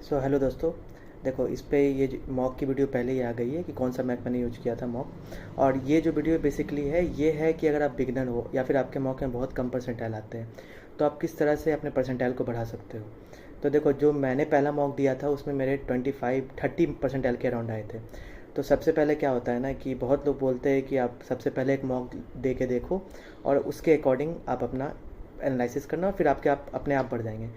So hello दोस्तों, देखो इस पे ये मॉक की वीडियो पहले ही आ गई है कि कौन सा मैक मैंने यूज किया था मॉक। और ये जो वीडियो बेसिकली है ये है कि अगर आप बिगनर हो या फिर आपके मॉक में बहुत कम परसेंटाइल आते हैं तो आप किस तरह से अपने परसेंटाइल को बढ़ा सकते हो। तो देखो, जो मैंने पहला मॉक दिया था उसमें मेरे 25-30 परसेंटाइल के अराउंड आए थे। तो सबसे पहले क्या होता है ना कि बहुत लोग बोलते हैं कि आप सबसे पहले एक मॉक दे के देखो और उसके अकॉर्डिंग आप अपना एनालिसिस करना और फिर आप अपने आप बढ़ जाएंगे।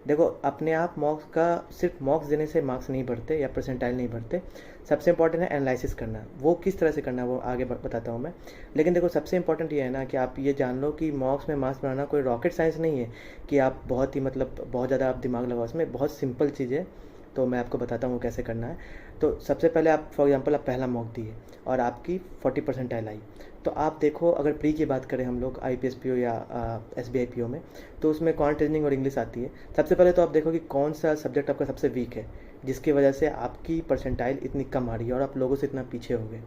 देखो, अपने आप मॉक्स का सिर्फ मॉक्स देने से मार्क्स नहीं बढ़ते या परसेंटाइल नहीं बढ़ते। सबसे इंपॉर्टेंट है एनालिसिस करना। वो किस तरह से करना है वो आगे बताता हूँ मैं। लेकिन देखो, सबसे इंपॉर्टेंट ये है ना कि आप ये जान लो कि मॉक्स में मार्क्स बढ़ाना कोई रॉकेट साइंस नहीं है कि आप बहुत ही बहुत ज़्यादा आप दिमाग लगाओ। इसमें बहुत सिंपल चीज़ है, तो मैं आपको बताता हूँ कैसे करना है। तो सबसे पहले आप फॉर एग्जांपल आप पहला मॉक दिए और आपकी 40 परसेंटाइल आई। तो आप देखो, अगर प्री की बात करें हम लोग IPS PO या SBI PO में, तो उसमें क्वांट रीजनिंग और इंग्लिश आती है। सबसे पहले तो आप देखो कि कौन सा सब्जेक्ट आपका सबसे वीक है जिसकी वजह से आपकी परसेंटाइल इतनी कम आ रही है और आप लोगों से इतना पीछे हो गए।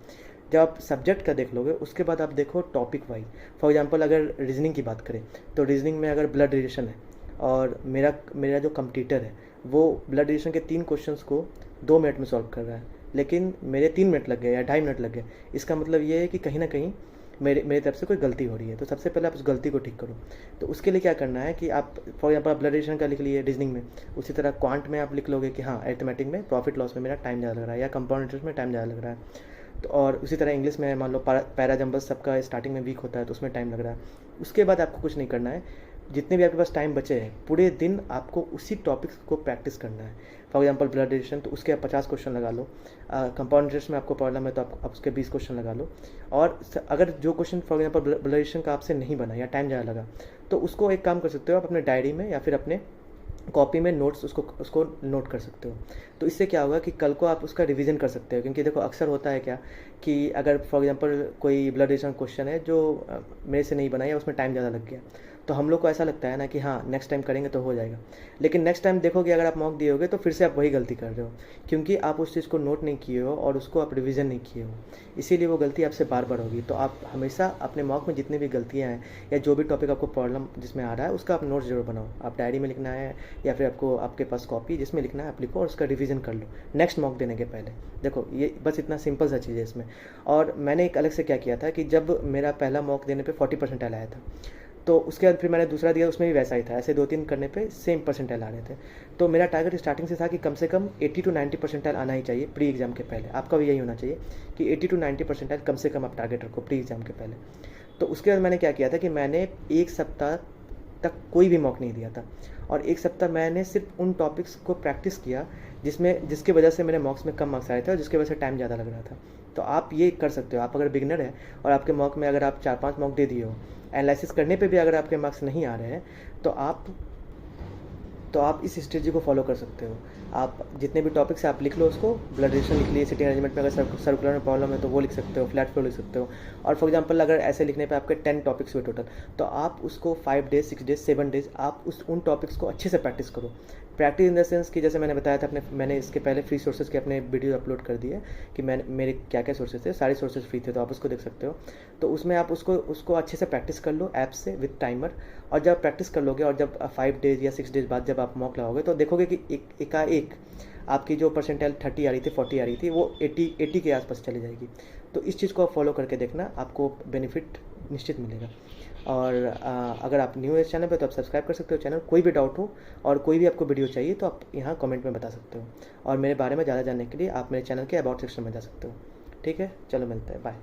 जब आप सब्जेक्ट का देख लोगे उसके बाद आप देखो टॉपिक वाइज। फॉर एग्जांपल अगर रीजनिंग की बात करें तो रीजनिंग में अगर ब्लड रिलेशन है और मेरा मेरा जो कंप्यूटर है वो ब्लड रिलेशन के 3 क्वेश्चंस को 2 मिनट में सॉल्व कर रहा है, लेकिन मेरे 3 मिनट लग गए या 2.5 मिनट लग गए। इसका मतलब ये है कि कहीं ना कहीं मेरी तरफ से कोई गलती हो रही है। तो सबसे पहले आप उस गलती को ठीक करो। तो उसके लिए क्या करना है कि आप फॉर एग्जांपल आप ब्लड रिलेशन का लिख लिए रीजनिंग में, उसी तरह क्वांट में आप लिख लोगे कि हाँ, अरिथमेटिक में प्रॉफिट लॉस में मेरा टाइम ज़्यादा लग रहा है या कंपाउंड इंटरेस्ट में टाइम ज़्यादा लग रहा है। तो और उसी तरह इंग्लिश में मान लो पैरा जंबल्स सबका स्टार्टिंग में वीक होता है तो उसमें टाइम लग रहा है। उसके बाद आपको कुछ नहीं करना है। जितने भी आपके पास टाइम बचे हैं पूरे दिन आपको उसी टॉपिक्स को प्रैक्टिस करना है। फॉर एग्जांपल ब्लड रिलेशन, तो उसके आप 50 क्वेश्चन लगा लो। कंपाउंड इंटरेस्ट में आपको प्रॉब्लम है तो आप उसके 20 क्वेश्चन लगा लो। और अगर जो question for example blood relation का आपसे नहीं बना या टाइम ज़्यादा लगा तो उसको एक काम कर सकते हो, आप अपने डायरी में या फिर अपने कॉपी में नोट्स उसको नोट कर सकते हो। तो इससे क्या होगा कि कल को आप उसका रिवीजन कर सकते हो। क्योंकि देखो, अक्सर होता है क्या कि अगर फॉर एग्जांपल कोई ब्लड रिलेशन क्वेश्चन है जो मेरे से नहीं बना या उसमें टाइम ज़्यादा लग गया, तो हम लोग को ऐसा लगता है ना कि हाँ, नेक्स्ट टाइम करेंगे तो हो जाएगा। लेकिन नेक्स्ट टाइम देखोगे अगर आप मॉक दिए होगे तो फिर से आप वही गलती कर रहे हो, क्योंकि आप उस चीज़ को नोट नहीं किए हो और उसको आप रिवीजन नहीं किए हो। इसीलिए वो गलती आपसे बार बार होगी। तो आप हमेशा अपने मॉक में जितनी भी गलतियाँ हैं या जो भी टॉपिक आपको प्रॉब्लम जिसमें आ रहा है उसका आप नोट्स जरूर बनाओ। आप डायरी में लिखना है या फिर आपको आपके पास कॉपी जिसमें लिखना है आप लिखो और उसका रिवीजन कर लो नेक्स्ट मॉक देने के पहले। देखो, ये बस इतना सिंपल सा चीज़ है इसमें। और मैंने एक अलग से क्या किया था कि जब मेरा पहला मॉक देने पे 40 परसेंटाइल आया था तो उसके बाद फिर मैंने दूसरा दिया, उसमें भी वैसा ही था। ऐसे 2-3 करने पे सेम परसेंटाइल आ रहे थे। तो मेरा टारगेट स्टार्टिंग से था कि कम से कम 80 to 90 परसेंटाइल आना ही चाहिए प्री एग्जाम के पहले। आपका भी यही होना चाहिए कि 80 to 90 परसेंटाइल कम से कम आप टारगेट रखो प्री एग्जाम के पहले। तो उसके बाद मैंने क्या किया था कि मैंने 1 सप्ताह तक कोई भी मॉक नहीं दिया था और 1 सप्ताह मैंने सिर्फ उन टॉपिक्स को प्रैक्टिस किया जिसके वजह से मेरे मॉक्स में कम मार्क्स आए थे और जिसकी वजह से टाइम ज़्यादा लग रहा था। तो आप ये कर सकते हो। आप अगर बिगनर है और आपके मॉक में अगर आप 4-5 मॉक दे दिए हो, एनालिसिस करने पे भी अगर आपके मार्क्स नहीं आ रहे हैं तो आप इस स्ट्रेटजी को फॉलो कर सकते हो। आप जितने भी टॉपिक्स हैं आप लिख लो उसको। ब्लड रिलेशन लिख लिए, सिटी अरेंजमेंट में अगर सर्कुलर में प्रॉब्लम है तो वो लिख सकते हो, फ्लैट फ्लो लिख सकते हो। और फॉर एग्जांपल अगर ऐसे लिखने पे आपके 10 टॉपिक्स हुए टोटल, तो आप उसको 5 डेज 6 डेज 7 डेज आप उन टॉपिक्स को अच्छे से प्रैक्टिस करो। प्रैक्टिस इन द सेंस कि जैसे मैंने बताया था मैंने इसके पहले फ्री सोर्सेज के अपने वीडियो अपलोड कर दिए कि मेरे क्या क्या सोर्सेज थे। सारे सोर्सेज फ्री थे तो आप उसको देख सकते हो। तो उसमें आप उसको अच्छे से प्रैक्टिस कर लो ऐप से विद टाइमर। और जब प्रैक्टिस कर लोगे और जब 5 डेज या 6 डेज बाद जब आप मॉक लगाओगे तो देखोगे कि एकाएक आपकी जो परसेंटाइल 30 आ रही थी, 40 आ रही थी, वो 80 के आसपास चली जाएगी। तो इस चीज़ को आप फॉलो करके देखना, आपको बेनिफिट निश्चित मिलेगा। और अगर आप न्यू है इस चैनल पे तो आप सब्सक्राइब कर सकते हो चैनल। कोई भी डाउट हो और कोई भी आपको वीडियो चाहिए तो आप यहाँ कमेंट में बता सकते हो। और मेरे बारे में ज़्यादा जानने के लिए आप मेरे चैनल के अबाउट सेक्शन में जा सकते हो। ठीक है, चलो मिलते हैं, बाय।